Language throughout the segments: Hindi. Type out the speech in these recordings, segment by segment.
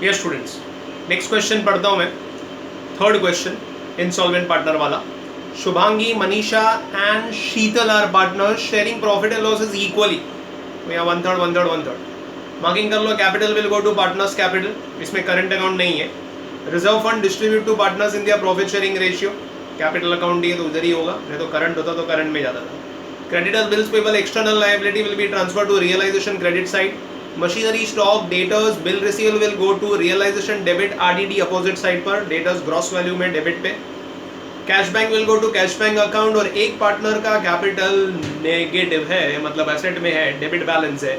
यस स्टूडेंट्स, नेक्स्ट क्वेश्चन पढ़ता हूँ मैं। थर्ड क्वेश्चन इंसॉल्वेंट पार्टनर वाला। Shubhangi, Manisha and Sheetal are partners sharing profit and losses equally. या 1/3 1/3 1/3 मार्किंग कर लो। Capital will go to partners capital, इसमें करंट अकाउंट नहीं है। Reserve fund distribute to partners in their profit sharing ratio. Capital account दिए तो उधर ही होगा, नहीं तो करंट होता तो करंट में जाता था। Creditors, bills payable, external liability will be transfer to realisation credit side. Machinery, stock, debtors, bill receivable will go to realisation debit RDD opposite side पर। डेटर्स ग्रॉस वैल्यू में डेबिट पे। Cash bank will go to cash bank account. और एक पार्टनर का कैपिटल नेगेटिव है, मतलब एसेट में है, डेबिट बैलेंस है,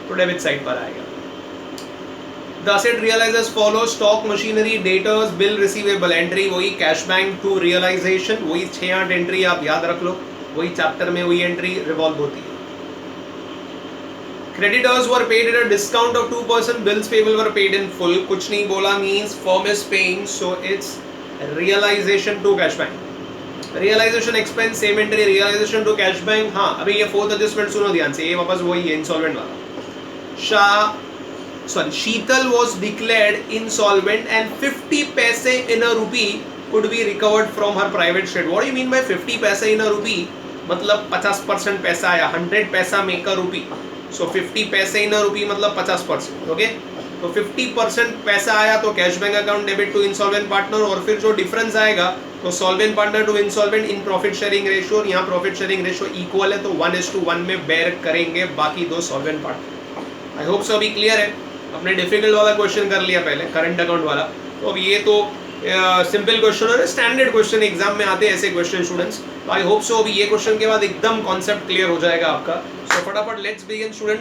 तो डेबिट साइड पर आएगा। The asset realise as follow. Stock, machinery, debtors, bill receivable. Entry वही कैश बैंक टू रियलाइजेशन, वही 6-8 एंट्री आप याद रख लो, वही चैप्टर में वही एंट्री रिवॉल्व होती है। Creditors were paid at a discount of 2%, bills payable were paid in full. कुछ नहीं बोला means firm is paying, so it's realisation to cash bank. Realisation expense, same entry, realisation to cash bank. हाँ, अभी ये फोर्थ एडजस्टमेंट सुनो ध्यान से, ये वापस वही है इंसॉल्वेंट वाला। Sheetal was declared insolvent and 50 paise in a rupee could be recovered from her private shed. What do you mean by 50 paise in a rupee? मतलब 50% पैसा आया, 100 पैसा मेक अ रूपी, सो 50 पैसे इन अ रूपी मतलब 50%। ओके, तो 50% पैसा आया तो cash bank account debit to insolvent partner, और फिर जो डिफरेंस आएगा तो solvent partner to insolvent in profit sharing ratio. और यहाँ प्रॉफिट शेयरिंग रेशियो इक्वल है तो 1:1 में बेयर करेंगे बाकी दो सॉल्वेंट पार्टनर। आई होप सो अभी क्लियर है। अपने डिफिकल्ट वाला क्वेश्चन कर लिया पहले, करंट अकाउंट वाला, तो अब ये तो सिंपल क्वेश्चन और स्टैंडर्ड क्वेश्चन एग्जाम में आते हैं ऐसे क्वेश्चन स्टूडेंट्स। तो आई होप सो अभी ये क्वेश्चन के बाद एकदम कॉन्सेप्ट क्लियर हो जाएगा आपका। सो फटाफट let's begin student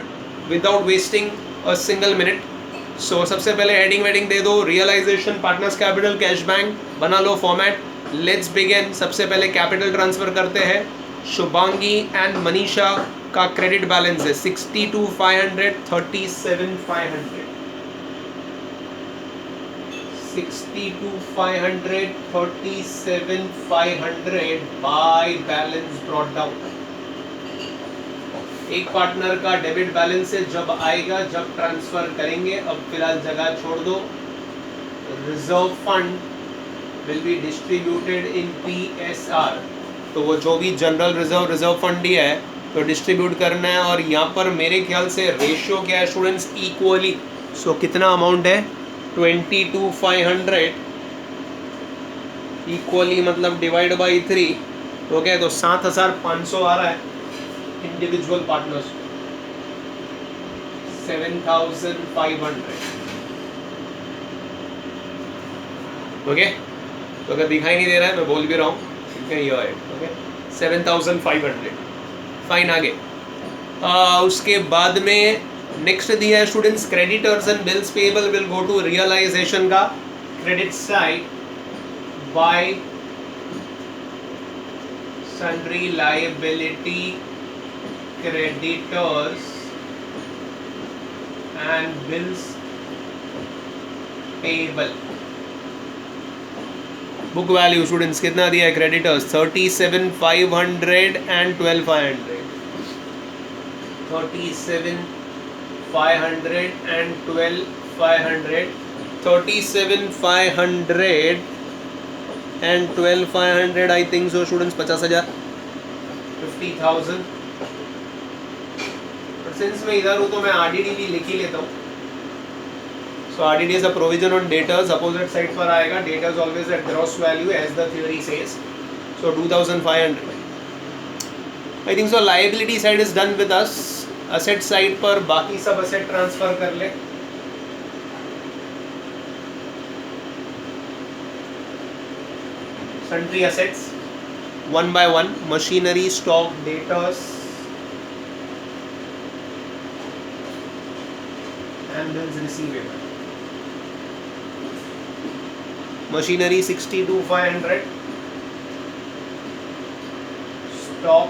without wasting a single minute. So सबसे पहले हेडिंग वेडिंग दे दो, realisation, partners capital, cash bank, बना लो फॉर्मेट। Let's begin. सबसे पहले कैपिटल ट्रांसफर करते हैं। शुभांगी एंड मनीषा का क्रेडिट बैलेंस है 62,500, 37,500, 62,500, 37,500 बाय बैलेंस ब्रॉट डाउन। एक पार्टनर का डेबिट बैलेंस है, जब आएगा जब ट्रांसफर करेंगे। अब फिलहाल जगह छोड़ दो। Reserve fund will be distributed in PSR, तो वो जो भी जनरल रिजर्व फंड ही है तो डिस्ट्रीब्यूट करना है। और यहाँ पर मेरे ख्याल से रेशियो क्या है स्टूडेंट्स, इक्वली। सो कितना अमाउंट है 22,500 इक्वली, मतलब डिवाइड बाई 3, तो क्या है, तो 7,500 आ रहा है। Individual partners 7,500। ओके, तो अगर दिखाई नहीं दे रहा है मैं बोल भी रहा हूँ, ये है। Okay, 7,500 fine. आगे उसके बाद में नेक्स्ट दिया है students, creditors and bills payable will go to realisation का credit side by sundry liability, creditors and bills payable. Book value students कितना दिया है creditors 37,500 and 12,500, 37,500 and 12,500, 37,500 and 12,500 I think so students 50,000, 50,000। But since मैं इधर हूँ तो मैं RDD भी लिख ही लेता हूँ। So RDD is a provision on debtors, opposite side पर आएगा। Debtors always at gross value as the theory says. So 2,500. I think so liability side is done with us. Asset side पर बाकी सब asset transfer कर ले। Sundry assets one by one, machinery, stock, debtors and bills receivable. Machinery 62,500, stock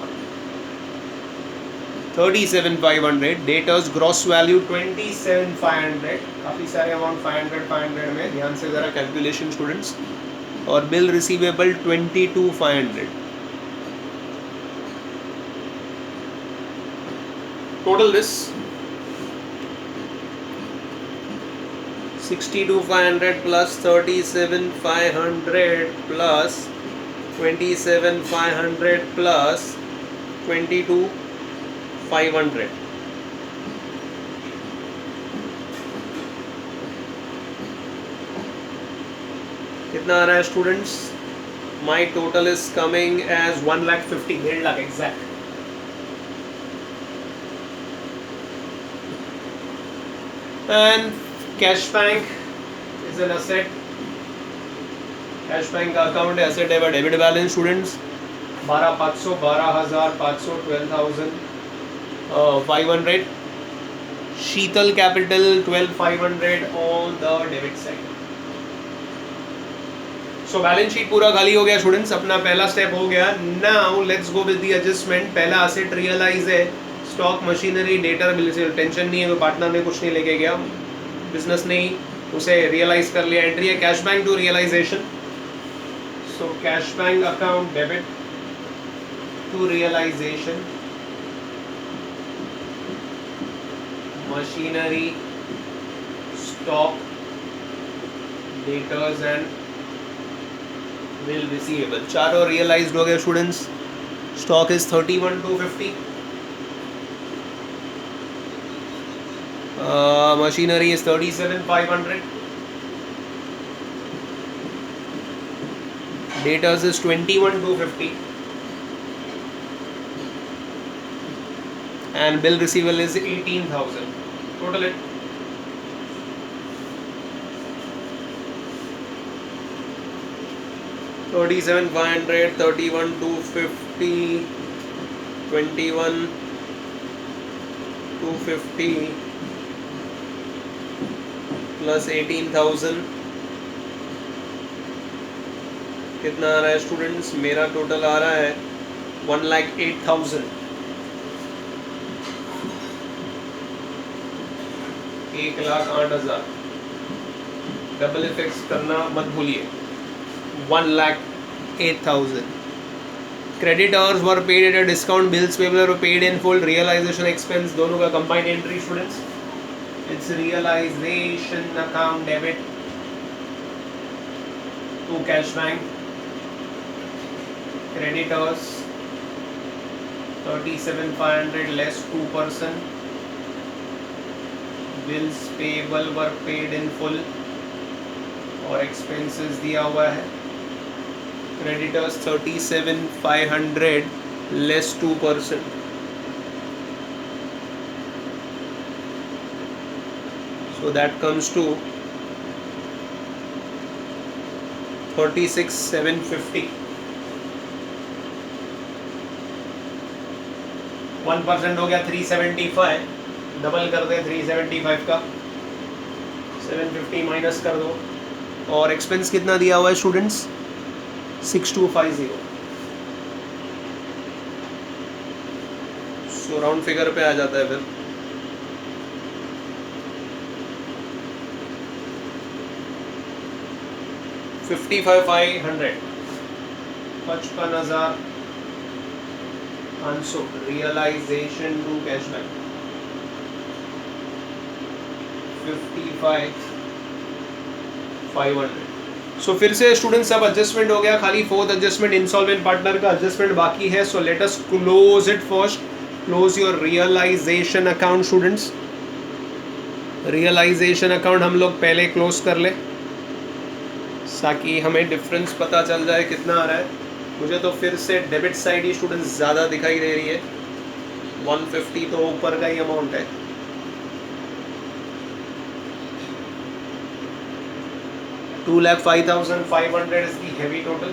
37,500, debtors gross value 27,500, काफ़ी सारे अमाउंट 500 में, ध्यान से ज़रा कैलकुलेशन स्टूडेंट्स। और bill receivable 22,500। Total this 62,500 plus 37,500 plus 27,500 plus 22,500. कितना आ रहा है students? My total is coming as 1,50,000, 1.5 lakh exact. And cash bank is an asset. Cash bank का अकाउंट है, एसेट है, debit balance students 12,500, 12,500, 12,500. Sheetal capital 12,500 on the debit side. So balance sheet पूरा खाली हो गया स्टूडेंट्स. अपना पहला स्टेप हो गया. Now let's go with the adjustment. पहला एसेट रियलाइज है, स्टॉक मशीनरी डेटा. टेंशन नहीं है, कोई पार्टनर ने कुछ नहीं लेके गया, बिजनेस ने ही उसे रियलाइज कर लिया. एंट्री है cash bank to realisation. So cash bank account debit to realisation. Machinery, stock, debtors and bill receivable. चारों रियलाइज्ड हो गए students. Stock is 31,250. Machinery is 37,500. Debtors is 21,250 and bill receivable is 18,000. Total it 37,500, 31,250, 21,250 plus 18,000. कितना आ रहा है स्टूडेंट्स? मेरा टोटल आ रहा है 1,08,000. 1,08,000. डबल इफेक्ट्स करना मत भूलिए. 1,08,000. Creditors were paid at a discount. Bills payable were paid in full. Realization expense दोनों का combined entry students. It's realization account debit to cash bank. Creditors 37,500 less 2%. Bills payable were paid in full और expenses दिया हुआ है. Creditors 37,500 less 2%. So that comes to 36,750. 1% हो गया 375. डबल कर दे 375 का. 750 माइनस कर दो. और एक्सपेंस कितना दिया हुआ है स्टूडेंट्स? 6,250. सो राउंड फिगर पे आ जाता है फिर. $55,500. 55,500 realisation to cash back. 55,500. So फिर से स्टूडेंट सब एडजस्टमेंट हो गया. खाली फोर्थ एडजस्टमेंट इंसॉल्वेंट पार्टनर का एडजस्टमेंट बाकी है. So let us close it first. Close your realisation account students. Realisation account हम लोग पहले क्लोज कर ले ताकि हमें डिफरेंस पता चल जाए कितना आ रहा है. मुझे तो फिर से डेबिट साइड ही स्टूडेंट्स ज़्यादा दिखाई दे रही है. 150 तो ऊपर का ही अमाउंट है. $2,05,500 is the heavy total.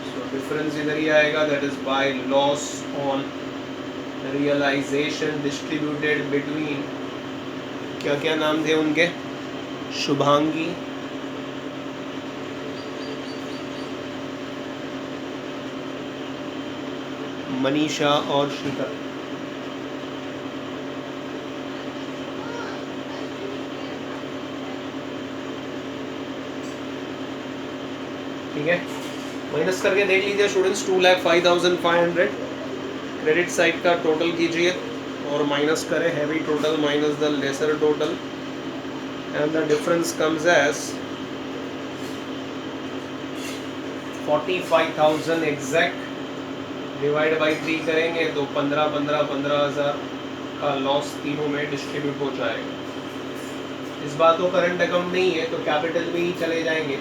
So difference इधर ही आएगा. That is by loss on realization distributed between क्या क्या नाम थे उनके? शुभांगी, मनीषा और शीतल. ठीक है, माइनस करके देख लीजिए स्टूडेंट्स. 2,05,500 क्रेडिट साइड का टोटल कीजिए और माइनस करें heavy total minus the lesser total and the difference comes as 45,000 exact divide by 3 करेंगे तो 15,000 का लॉस तीनों में डिस्ट्रीब्यूट हो जाएगा। इस बात को करंट अकाउंट नहीं है तो कैपिटल में ही चले जाएंगे।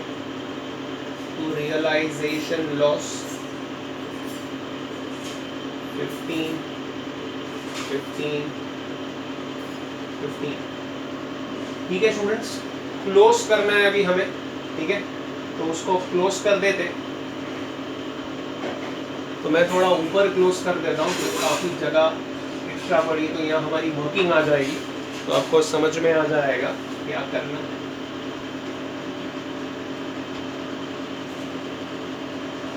टू रियलाइजेशन लॉस 15 ठीक है स्टूडेंट्स, क्लोज करना है अभी हमें, ठीक है तो उसको क्लोज कर देते। तो मैं थोड़ा ऊपर क्लोज कर देता हूँ, तो काफ़ी जगह एक्स्ट्रा पड़ी तो यहाँ हमारी वर्किंग आ जाएगी, तो आपको समझ में आ जाएगा क्या करना है।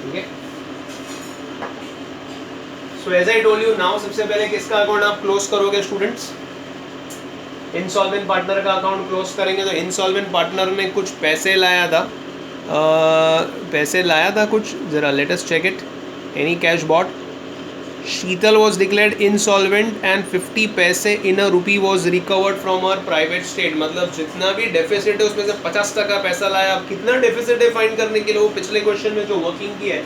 ठीक है, so as I told you now, सबसे पहले किसका अकाउंट आप क्लोज करोगे स्टूडेंट्स? इंसॉल्वेंट पार्टनर का अकाउंट क्लोज करेंगे। तो इंसॉल्वेंट पार्टनर ने कुछ पैसे लाया था, कुछ, जरा let us check it. Any cash bought? Sheetal was declared insolvent and 50 पैसे in a rupee was recovered from her private state। मतलब जितना भी डेफिसिट है उसमें से 50% पैसा लाया। अब कितना डेफिसिट है फाइंड करने के लिए वो पिछले क्वेश्चन में जो वर्किंग की है,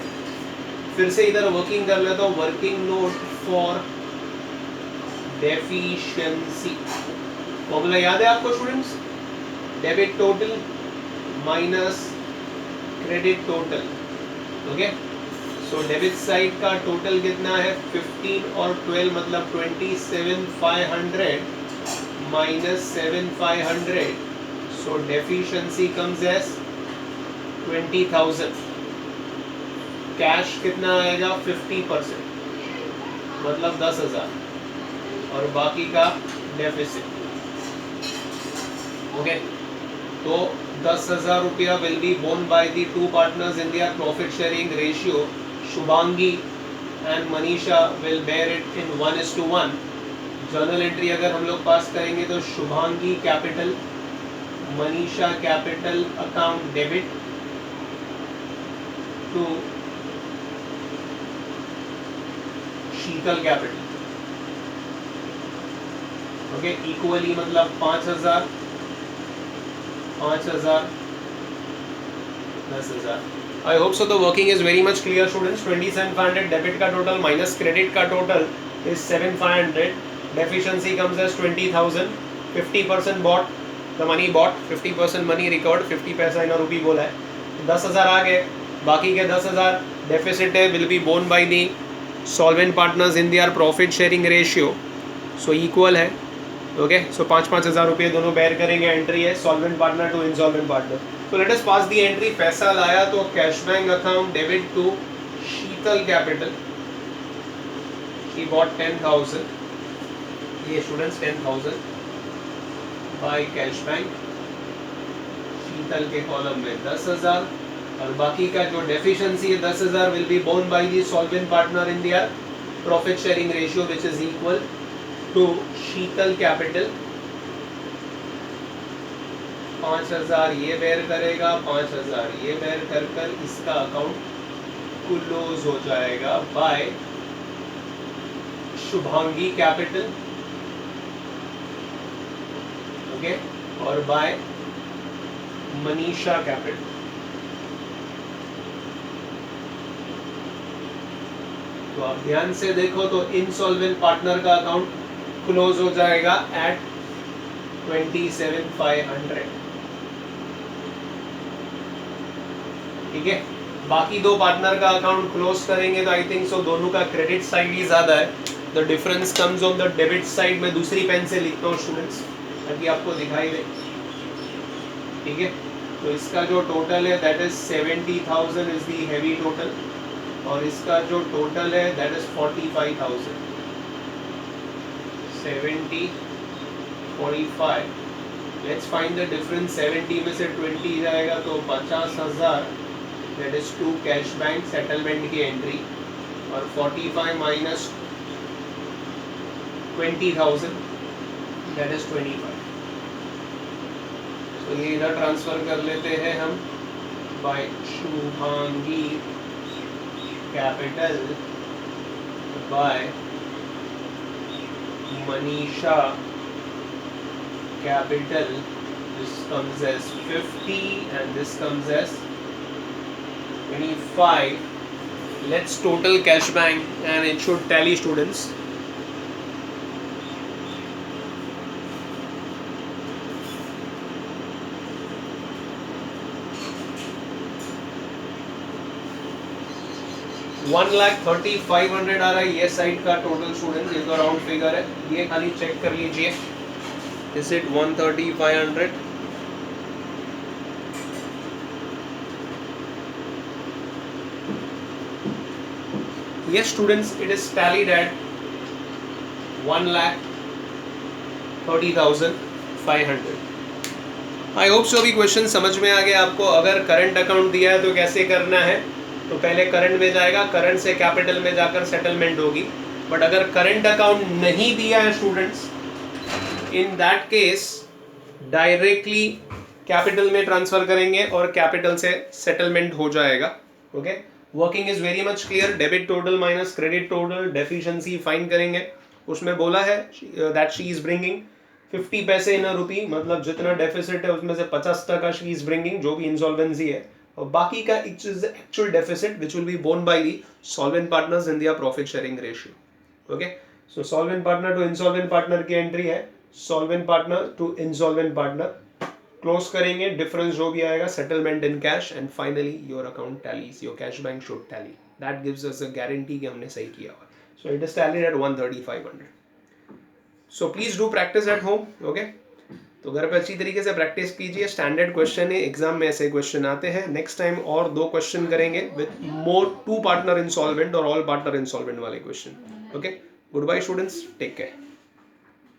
फिर से इधर वर्किंग कर लेता हूँ। Working note for deficiency, formula याद है आपको स्टूडेंट्स? डेबिट टोटल माइनस credit total. Okay, so debit side का टोटल कितना है? 15 और 12 मतलब 27,500 माइनस 7,500, सो डेफिशिएंसी कम्स एज 20,000। कैश कितना आएगा? 50% मतलब 10,000 और बाकी का डेफिसिट। ओके, तो 10,000 रुपया will be borne by the two partners in their profit sharing ratio. Shubhangi and Manisha will bear it in 1:1। Journal entry अगर हम लोग पास करेंगे तो Shubhangi capital, Manisha capital account debit to Sheetal capital. Okay, equally मतलब 5,000 5,000 10,000। I hope so the working is very much clear students. 27,500 debit का टोटल माइनस क्रेडिट का total is 7,500। Deficiency comes as 20,000। 50% bought the money bought, 50% money recovered, 50 पैसा इन रुपी बोला है। 10,000 आ गए, बाकी के 10,000 डेफिसिट है will be borne by the solvent partners in their profit sharing ratio, so equal है। ओके, सो 5,000 रुपये दोनों बेयर करेंगे। एंट्री है solvent partner to insolvent partner. तो let us pass the entry. पैसा लाया तो cash bank account debit to Sheetal capital, she bought 10,000, ये students 10,000 by cash bank. Sheetal के कॉलम में 10,000 और बाकी का जो डेफिशिएंसी है 10,000 will be borne by the solvent partner in their profit sharing ratio which is equal to Sheetal capital. 5,000 ये बेयर करेगा, 5,000 ये बेयर कर इसका अकाउंट क्लोज हो जाएगा बाय शुभांगी कैपिटल, ओके, और बाय मनीषा कैपिटल। तो आप ध्यान से देखो तो इंसॉल्वेंट पार्टनर का अकाउंट क्लोज हो जाएगा एट 27,500। ठीक है, बाकी दो पार्टनर का अकाउंट क्लोज करेंगे तो आई थिंक सो दोनों का क्रेडिट साइड ही ज्यादा है। The difference comes on the debit side. में दूसरी पेन से लिखता हूँ स्टूडेंट्स ताकि आपको दिखाई दे। ठीक है, तो इसका जो टोटल है that is 70,000 is the heavy total और इसका जो टोटल है that is 45,000। 70 45, let's find the difference. 70 में से 20 जाएगा तो 50,000 that is to cash bank settlement की एंट्री और 45 माइनस 20,000 दैट इज 25। तो ये इधर ट्रांसफर कर लेते हैं हम by Shubhangi capital by Manisha capital, this comes as 50 and this comes as 25. Let's total cash bank and it should tally, students. $1,30,500 आ रहा है ये साइड का टोटल स्टूडेंट, ये तो राउंड फिगर है, ये खाली चेक कर लीजिए, is it 130,500? Yes students, it is tallied at 1,30,500. I hope सो अभी क्वेश्चन समझ में आ गया आपको. अगर करंट अकाउंट दिया है तो कैसे करना है, तो पहले करंट में जाएगा, करंट से कैपिटल में जाकर सेटलमेंट होगी. बट अगर करंट अकाउंट नहीं दिया है students, in that case directly capital में ट्रांसफर करेंगे और कैपिटल से सेटलमेंट हो जाएगा. Okay, working is very much clear. Debit total माइनस क्रेडिट टोटल, डेफिशिएंसी फाइंड करेंगे. उसमें बोला है दैट शी इज ब्रिंगिंग 50 पैसे इन अ रुपी, मतलब जितना डेफिसिट है उसमें से 50% शी इज ब्रिंगिंग, जो भी इंसॉल्वेंसी है, और बाकी का it is actual deficit which will be borne by the solvent partners in their profit sharing ratio. Okay, so solvent partner to insolvent partner की एंट्री है, solvent partner to insolvent partner, close करेंगे, डिफरेंस जो भी आएगा settlement in cash, and finally your account tallies, your cash bank should tally. That gives us a guarantee कि हमने सही किया हुआ. So it is tallied eight 130,500. So please do practice at home. Okay, तो घर पे अच्छी तरीके से प्रैक्टिस कीजिए. स्टैंडर्ड क्वेश्चन है, एग्जाम में ऐसे क्वेश्चन आते हैं. नेक्स्ट टाइम और 2 क्वेश्चन करेंगे विद मोर 2 पार्टनर इंसॉल्वेंट और ऑल पार्टनर इंसॉल्वेंट वाले question. Okay, good bye students, take care.